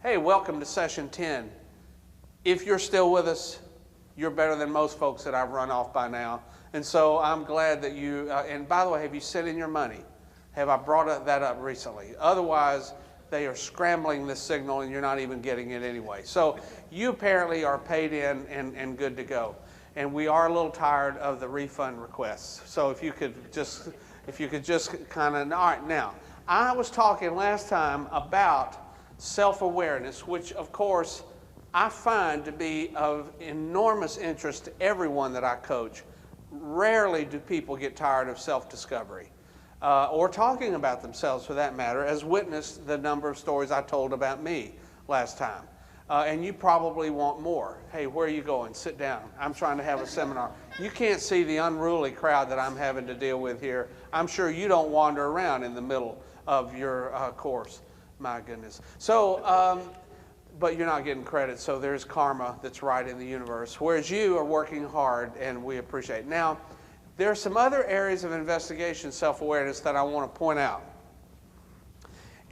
Hey, welcome to session 10. If you're still with us, you're better than most folks that I've run off by now. And so I'm glad that you, and by the way, have you sent in your money? Have I brought that up recently? Otherwise, they are scrambling this signal and you're not even getting it anyway. So you apparently are paid in and good to go. And we are a little tired of the refund requests. So if you could just kind of, all right, now, I was talking last time about self-awareness, which of course I find to be of enormous interest to everyone that I coach. Rarely do people get tired of self-discovery or talking about themselves for that matter, as witnessed the number of stories I told about me last time. And you probably want more. Hey, where are you going? Sit down. I'm trying to have a seminar. You can't see the unruly crowd that I'm having to deal with here. I'm sure you don't wander around in the middle of your course. My goodness. So, but you're not getting credit, so there's karma that's right in the universe, whereas you are working hard, and we appreciate it. Now, there are some other areas of investigation, self-awareness, that I want to point out.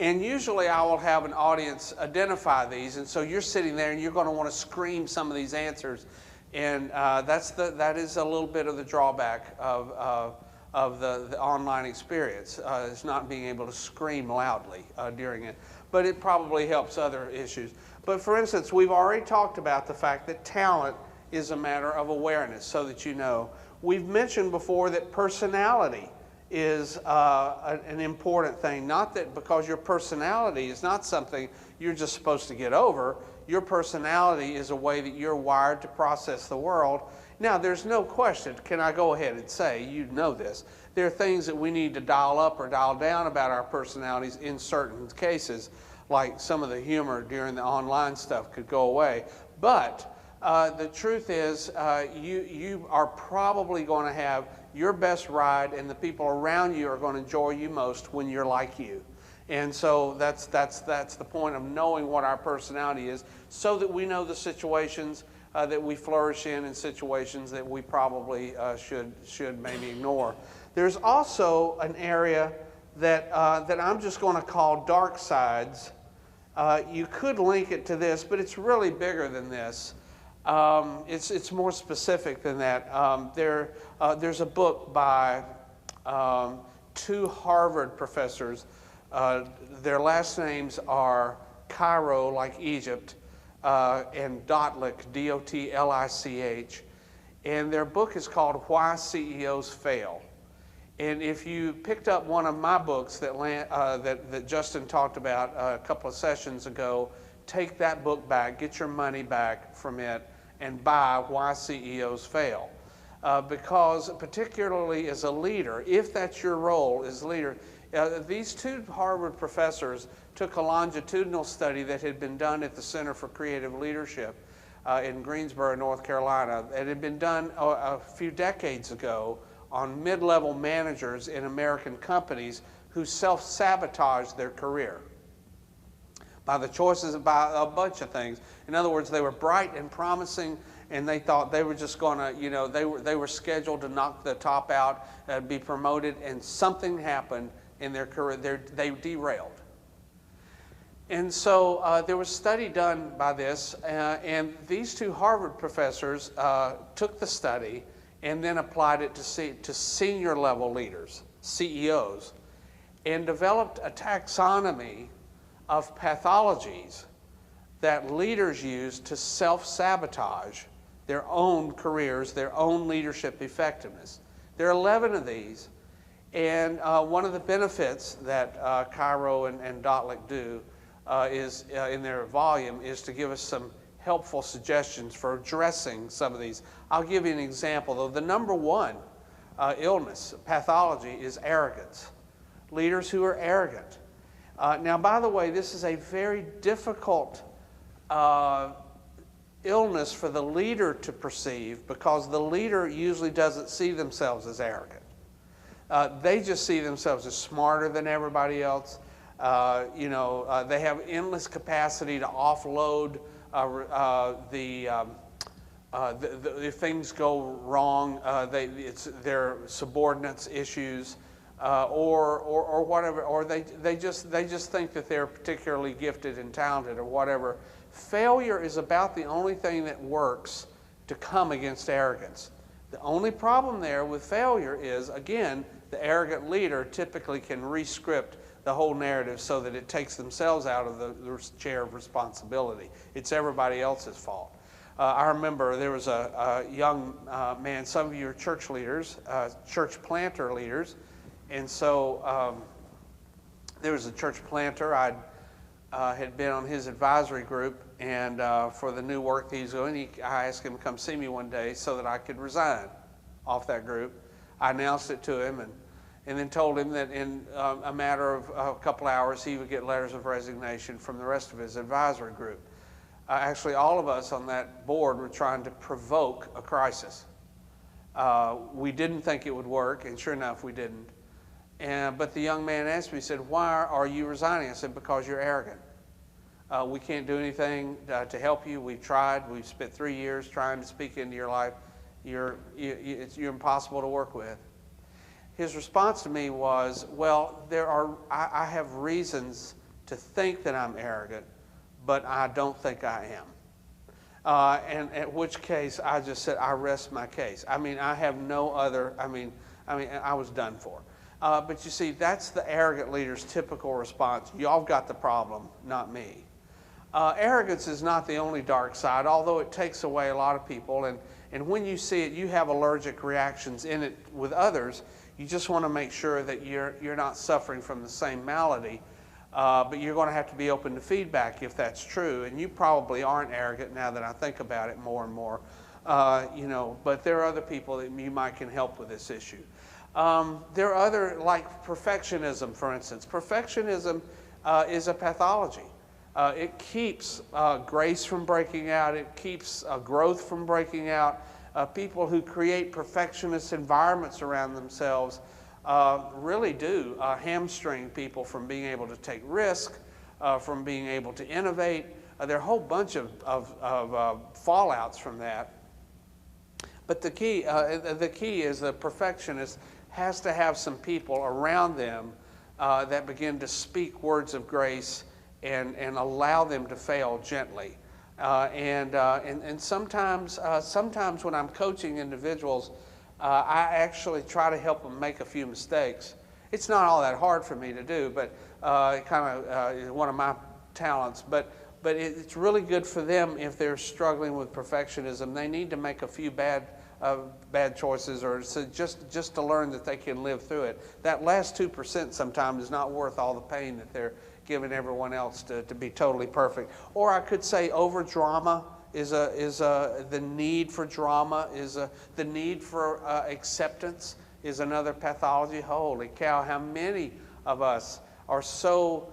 And usually I will have an audience identify these, and so you're sitting there and you're going to want to scream some of these answers, and that is a little bit of the drawback of the online experience. It's not being able to scream loudly during it, but it probably helps other issues. But for instance, we've already talked about the fact that talent is a matter of awareness, so that you know. We've mentioned before that personality is an important thing. Not that because your personality is not something you're just supposed to get over. Your personality is a way that you're wired to process the world. Now, there's no question, can I go ahead and say, you know this, there are things that we need to dial up or dial down about our personalities in certain cases, like some of the humor during the online stuff could go away. But the truth is, you are probably going to have your best ride, and the people around you are going to enjoy you most when you're like you. And so that's the point of knowing what our personality is, so that we know the situations that we flourish in and situations that we probably should maybe ignore. There's also an area that I'm just going to call dark sides. You could link it to this, but it's really bigger than this. It's more specific than that. There's a book by two Harvard professors. Their last names are Cairo, like Egypt, and Dotlich, D-O-T-L-I-C-H. And their book is called Why CEOs Fail. And if you picked up one of my books that Justin talked about a couple of sessions ago, take that book back, get your money back from it, and buy Why CEOs Fail. Because particularly as a leader, if that's your role as leader, these two Harvard professors took a longitudinal study that had been done at the Center for Creative Leadership in Greensboro, North Carolina. It had been done a few decades ago on mid-level managers in American companies who self-sabotaged their career by the choices, by a bunch of things. In other words, they were bright and promising, and they thought they were just going to, they were scheduled to knock the top out, be promoted, and something happened in their career. They derailed. And so there was a study done by this, and these two Harvard professors took the study and then applied it to senior level leaders, CEOs, and developed a taxonomy of pathologies that leaders use to self-sabotage their own careers, their own leadership effectiveness. There are 11 of these, and one of the benefits that Cairo and Dotlich do is in their volume is to give us some helpful suggestions for addressing some of these. I'll give you an example, though. The number one illness, pathology, is arrogance. Leaders who are arrogant. Now, by the way, this is a very difficult illness for the leader to perceive, because the leader usually doesn't see themselves as arrogant. They just see themselves as smarter than everybody else. They have endless capacity to offload if things go wrong. It's their subordinates' issues. or whatever, or they just think that they're particularly gifted and talented or whatever. Failure is about the only thing that works to come against arrogance. The only problem there with failure is, again, the arrogant leader typically can re-script the whole narrative so that it takes themselves out of the chair of responsibility. It's everybody else's fault. I remember there was a young man, some of you are church leaders, church planter leaders, and so there was a church planter. I had been on his advisory group, and for the new work that he's doing, I asked him to come see me one day so that I could resign off that group. I announced it to him and then told him that in a matter of a couple hours he would get letters of resignation from the rest of his advisory group. Actually, all of us on that board were trying to provoke a crisis. We didn't think it would work, and sure enough, we didn't. But the young man asked me, he said, "Why are you resigning?" I said, "Because you're arrogant. We can't do anything to help you. We've tried. We've spent 3 years trying to speak into your life. You're impossible to work with." His response to me was, "Well, I have reasons to think that I'm arrogant, but I don't think I am." And at which case I just said, "I rest my case." I mean, I have no other, I was done for. But you see, that's the arrogant leader's typical response. Y'all got the problem, not me. Arrogance is not the only dark side, although it takes away a lot of people. And when you see it, you have allergic reactions in it with others. You just want to make sure that you're not suffering from the same malady. But you're going to have to be open to feedback if that's true. And you probably aren't arrogant now that I think about it more and more. But there are other people that you might can help with this issue. There are other, like perfectionism, for instance. Perfectionism is a pathology. It keeps grace from breaking out. It keeps growth from breaking out. People who create perfectionist environments around themselves really do hamstring people from being able to take risk, from being able to innovate. There are a whole bunch of fallouts from that. But the key is the perfectionist has to have some people around them that begin to speak words of grace and allow them to fail gently. And sometimes when I'm coaching individuals, I actually try to help them make a few mistakes. It's not all that hard for me to do, but it kind of is one of my talents. But it's really good for them if they're struggling with perfectionism. They need to make a few bad choices, or so just to learn that they can live through it. That last 2% sometimes is not worth all the pain that they're giving everyone else to be totally perfect. Or I could say over drama is the need for drama, the need for acceptance is another pathology. Holy cow, how many of us are so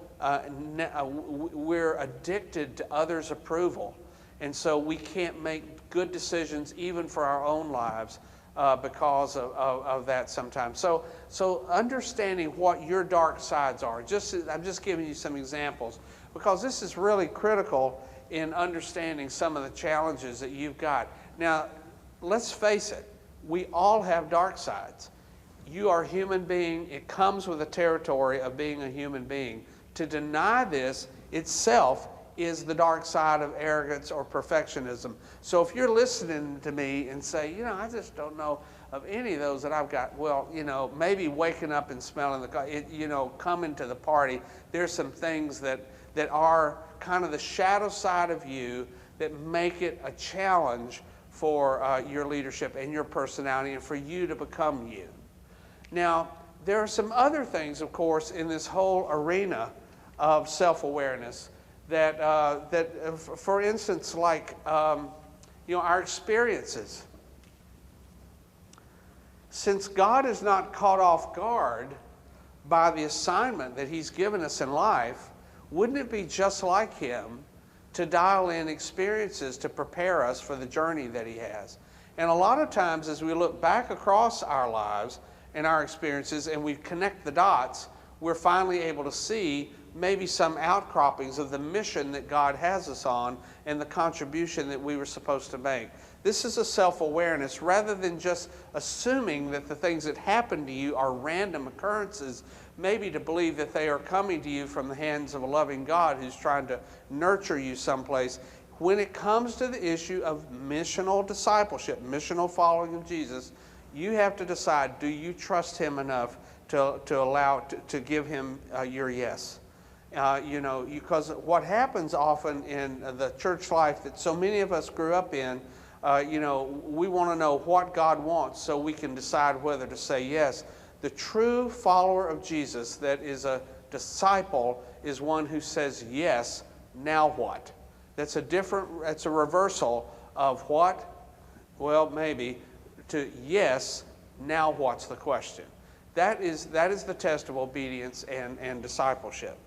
we're addicted to others' approval, and so we can't make good decisions even for our own lives because of that sometimes. So understanding what your dark sides are, I'm just giving you some examples because this is really critical in understanding some of the challenges that you've got. Now, let's face it, we all have dark sides. You are a human being. It comes with the territory of being a human being. To deny this itself is the dark side of arrogance or perfectionism. So if you're listening to me and say, I just don't know of any of those that I've got, well, maybe waking up and smelling coming to the party, there's some things that are kind of the shadow side of you that make it a challenge for your leadership and your personality and for you to become you. Now, there are some other things, of course, in this whole arena of self-awareness that for instance, like, our experiences. Since God is not caught off guard by the assignment that He's given us in life, wouldn't it be just like Him to dial in experiences to prepare us for the journey that He has? And a lot of times as we look back across our lives and our experiences and we connect the dots, we're finally able to see maybe some outcroppings of the mission that God has us on and the contribution that we were supposed to make. This is a self-awareness rather than just assuming that the things that happen to you are random occurrences, maybe to believe that they are coming to you from the hands of a loving God who's trying to nurture you someplace. When it comes to the issue of missional discipleship, missional following of Jesus, you have to decide, do you trust him enough to give him your yes? Because what happens often in the church life that so many of us grew up in, we want to know what God wants so we can decide whether to say yes. The true follower of Jesus that is a disciple is one who says yes, now what? That's a reversal of what? Well, maybe, to yes, now what's the question? That is the test of obedience and discipleship.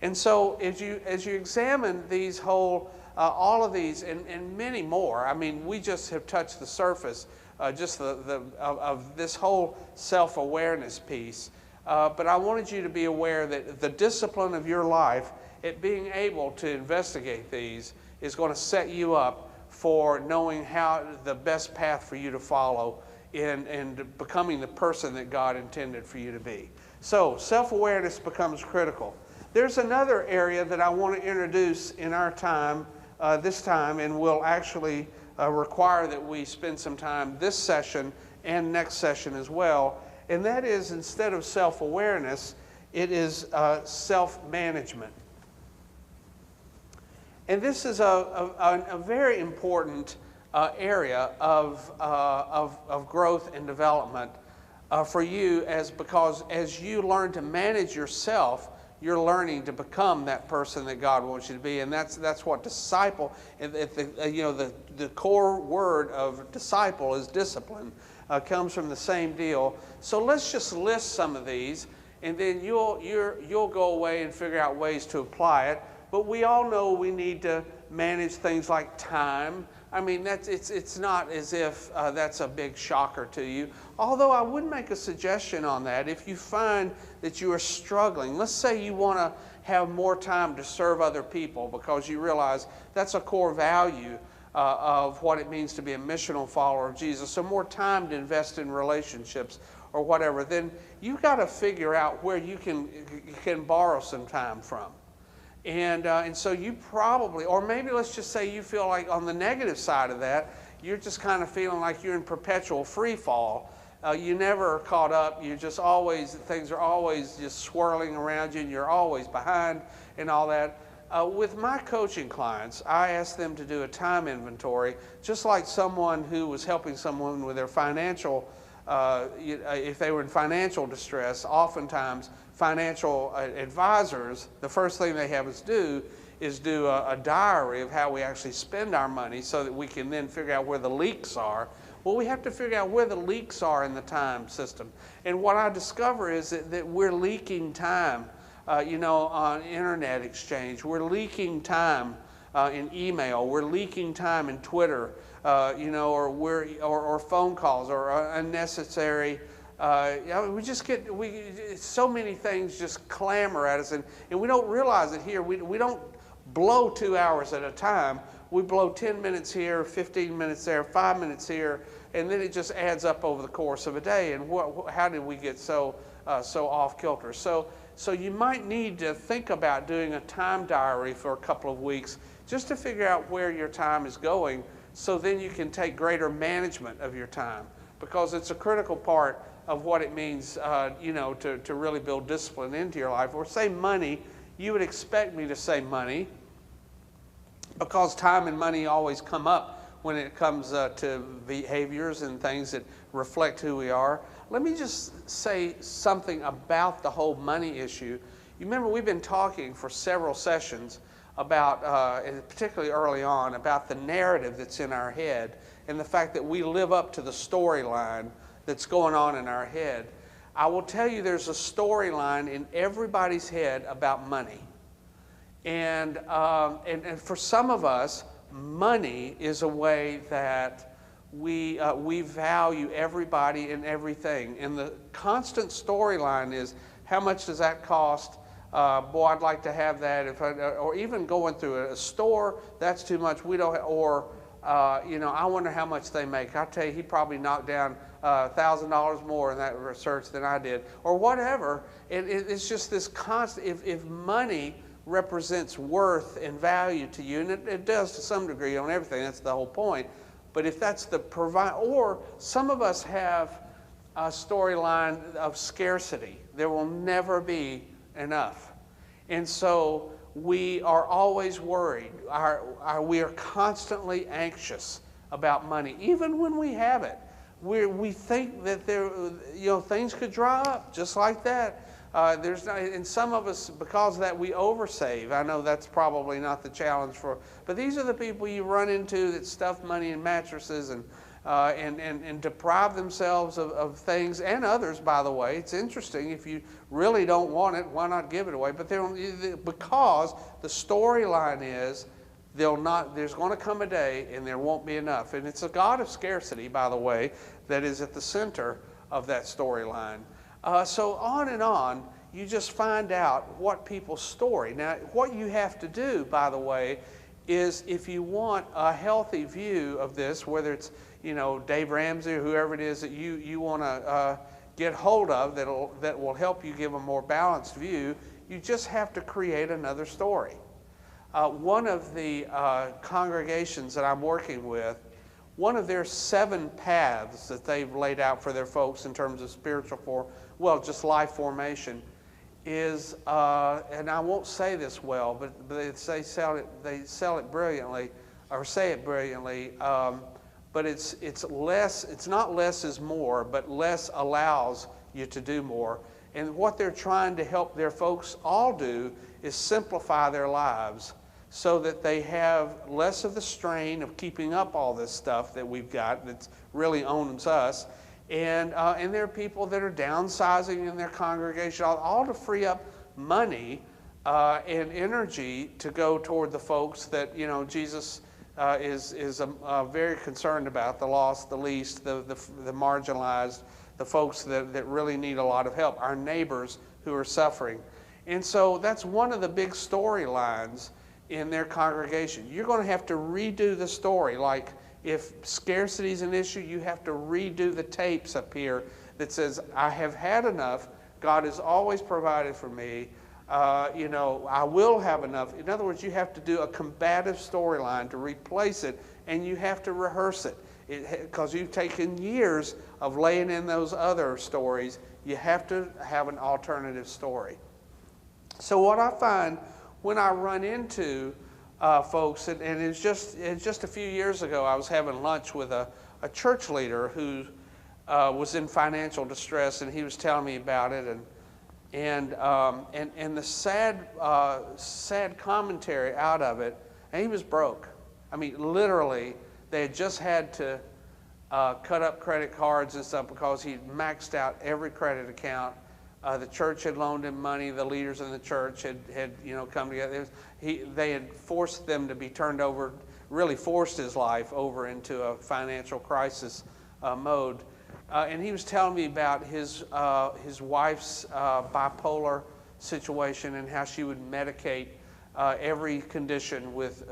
And so as you examine these all of these and many more, I mean, we just have touched the surface, of this whole self-awareness piece. But I wanted you to be aware that the discipline of your life at being able to investigate these is going to set you up for knowing how the best path for you to follow in becoming the person that God intended for you to be. So self-awareness becomes critical. There's another area that I want to introduce in our time, this time, and will actually require that we spend some time this session and next session as well, and that is, instead of self-awareness, it is self-management. And this is a very important area of growth and development for you, because as you learn to manage yourself, you're learning to become that person that God wants you to be, and that's what disciple. The core word of disciple is discipline. Comes from the same deal. So let's just list some of these, and then you'll go away and figure out ways to apply it. But we all know we need to manage things like time. I mean, it's not as if that's a big shocker to you. Although I would make a suggestion on that. If you find that you are struggling, let's say you want to have more time to serve other people because you realize that's a core value of what it means to be a missional follower of Jesus, so more time to invest in relationships or whatever, then you've got to figure out where you can borrow some time from. And so you probably, or maybe let's just say you feel like on the negative side of that, you're just kind of feeling like you're in perpetual free fall. You never are caught up. You're just always, things are always just swirling around you and you're always behind and all that. With my coaching clients, I ask them to do a time inventory, just like someone who was helping someone with their financial, if they were in financial distress. Oftentimes, financial advisors, the first thing they have us do is do a diary of how we actually spend our money so that we can then figure out where the leaks are. Well, we have to figure out where the leaks are in the time system. And what I discover is that we're leaking time. On internet exchange. We're leaking time in email. We're leaking time in Twitter, or phone calls or unnecessary. So many things just clamor at us, and we don't realize it here. We don't blow 2 hours at a time. We blow 10 minutes here, 15 minutes there, 5 minutes here, and then it just adds up over the course of a day. And how did we get so off kilter? So you might need to think about doing a time diary for a couple of weeks just to figure out where your time is going, so then you can take greater management of your time, because it's a critical part of what it means to really build discipline into your life. Or say money, you would expect me to say money, because time and money always come up when it comes to behaviors and things that reflect who we are. Let me just say something about the whole money issue. You remember we've been talking for several sessions about, and particularly early on, about the narrative that's in our head and the fact that we live up to the storyline that's going on in our head. I will tell you there's a storyline in everybody's head about money. And for some of us, money is a way that we value everybody and everything. And the constant storyline is, how much does that cost? boy, I'd like to have that. Or even going through a store, that's too much. We don't. Or I wonder how much they make. I tell you, he probably knocked down $1,000 more in that research than I did, or whatever. It's just this constant. If money represents worth and value to you, and it does to some degree on everything. That's the whole point. But if that's the provide, or some of us have a storyline of scarcity. There will never be enough. And so we are always worried. We are constantly anxious about money, even when we have it. We think that things could dry up just like that. And some of us, because of that, we oversave. I know that's probably not the challenge but these are the people you run into that stuff money in mattresses and deprive themselves of things, and others, by the way. It's interesting. If you really don't want it, why not give it away? But because the storyline is there's going to come a day and there won't be enough. And it's a God of scarcity, by the way, that is at the center of that storyline. So on, you just find out what people's story. Now, what you have to do, by the way, is if you want a healthy view of this, whether it's Dave Ramsey or whoever it is that you want to get hold of that will help you give a more balanced view, you just have to create another story. One of the congregations that I'm working with, one of their 7 paths that they've laid out for their folks in terms of just life formation is, and I won't say this well, but they sell it brilliantly, or say it brilliantly, but it's not less is more, but less allows you to do more. And what they're trying to help their folks all do is simplify their lives so that they have less of the strain of keeping up all this stuff that we've got that really owns us. And there are people that are downsizing in their congregation, all to free up money and energy to go toward the folks that Jesus is very concerned about, the lost, the least, the marginalized, the folks that really need a lot of help, our neighbors who are suffering. And so that's one of the big storylines in their congregation. You're going to have to redo the story. Like if scarcity is an issue, you have to redo the tapes up here that says, I have had enough. God has always provided for me. I will have enough. In other words, you have to do a combative storyline to replace it, and you have to rehearse it. Because you've taken years of laying in those other stories, you have to have an alternative story. So what I find when I run into folks, and it's just a few years ago, I was having lunch with a church leader who was in financial distress, and he was telling me about it, and the sad commentary out of it, and he was broke. I mean, literally, they had just had to cut up credit cards and stuff because he'd maxed out every credit account. The church had loaned him money. The leaders in the church had come together. They had forced them to be turned over, really forced his life over into a financial crisis mode. And he was telling me about his wife's bipolar situation and how she would medicate every condition with